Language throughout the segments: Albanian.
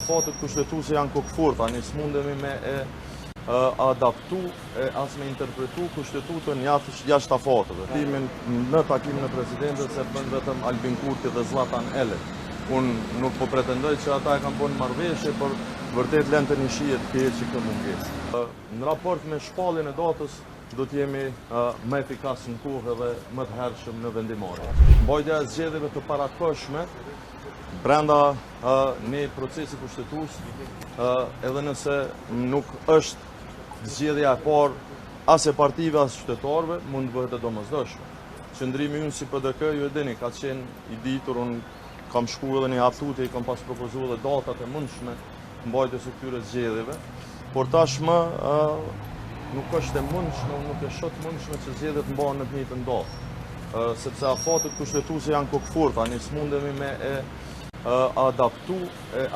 afatet kushtetuese janë kokëforta, ne s'mundemi me adaptu as me interpretu kushtetutën jashtë afateve. Timin në takimin e presidentit se bën vetëm Albin Kurti dhe Zlatan Ele. Unë nuk po pretendoj që ata e kanë bënë marrëveshje, por vërtet lënë të një shihet që këtë mungesë. Në raport me shpalljen e datës, do t'jemi më efikas në kohë dhe më të hershëm në vendimmarrje. Mbajtja e zgjedhjeve të parakohshme brenda një procesi kushtetues, edhe nëse nuk është zgjedhja e parë as e partive as qytetarëve, mund të bëhet e domosdoshme. Qëndrimi ynë si PDK, ju e dini, ka qenë i ditur, unë kam shku edhe një haptutje, i kam pas propozu edhe datat e mundshme mbajtjes së këtyre zgjedhjeve, por tashmë nuk është e mundshme, nuk e shoh të mundshme që zgjedhjet mbahen në të njëjtën datë, sepse afatet kushtetuese janë kokëforta, ne s'mundemi me adaptu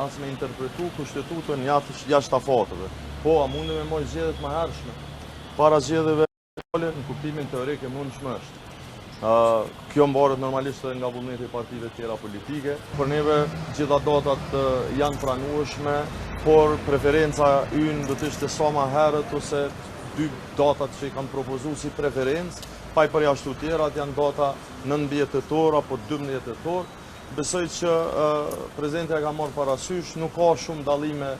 as me interpretu kushtetutën jashtë afateve. Po, a mundemi me moj zgjedhjet më hershme para zgjedhjeve në kuptimin teorik e mundshme është. Kjo mbaret normalisht edhe nga vullneti i partive tjera politike. Për neve gjitha datat janë pranueshme, por preferenca ynë do të ishte sa më herët ose dy datat që i kanë propozu si preferencë, pa i përjashtu tjerat janë data 19 tetor apo 12 tetor. Besoj që prezidenti ka marrë parasysh, nuk ka shumë dallime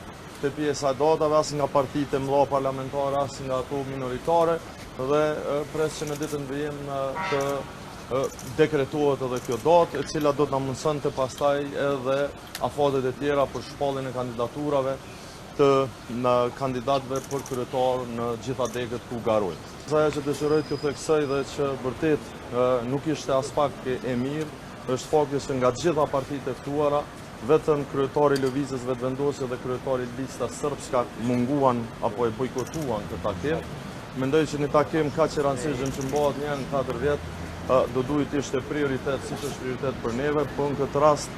te pjesa e datave, as nga partitë e mëdha parlamentare, as nga ato minoritare, dhe pres që në ditën vijim të dekretohet edhe kjo datë, e cila do të na mundsonte pastaj edhe afatet e tjera për shpalljen e kandidaturave të kandidatëve për kryetar në gjitha degët ku garojnë. Ajo që dëshiroj t'ju theksoj dhe që vërtet nuk ishte as pak e mirë, është fakti që nga gjitha partitë e ftuara, vetëm kryetari i lëvizjes vetëvendosje dhe kryetari i listës sërbska munguan apo e bojkotuan këtë takim. Mendoj që një takim kaq i rëndësishëm që mbahet një në 4 vjet, do duhet ishte prioritet, siç është prioritet për neve, por në këtë rast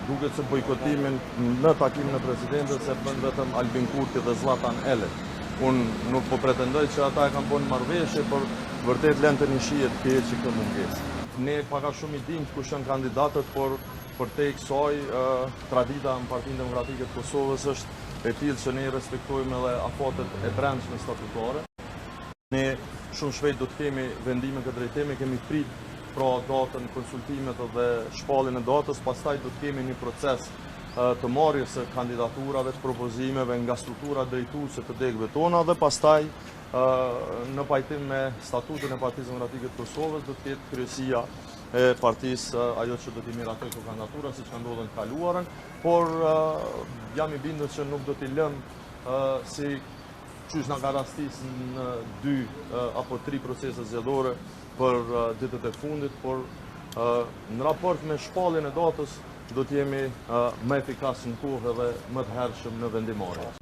duket se bojkotimin në takimin e presidentit se bën vetëm Albin Kurti dhe Zlatan Ele. Unë nuk po pretendoj që ata e kanë bënë marrëveshje, por vërtet lënë të një shihet që këtë mungesë. Ne paka shumë i dimë kush janë kandidatët, por për te i kësaj tradita në Partinë Demokratike të Kosovës është e tillë që ne respektojmë edhe afatet e brendshme statutare. Ne shumë shpejt do të kemi vendime këtë drejtimi, kemi prit pra datën, konsultimet dhe shpalljen e datës, pastaj do të kemi një proces të marrjes së kandidaturave, të propozimeve nga struktura drejtuese të degëve tona dhe pastaj në pajtim me statutin e Partisë Demokratike të Kosovës do të ketë kryesia e partisë ajo që do t'i miratoj këtë kandidatura, siç ka ndodhur në kaluarën, por jam i bindur që nuk do t'i lëmë si qysh na ka rastis në 2 apo 3 procese zgjedhore për ditët e fundit, por në raport me shpalljen e datës do t'jemi më efikas në kohë dhe më të hershëm në vendimmarrje.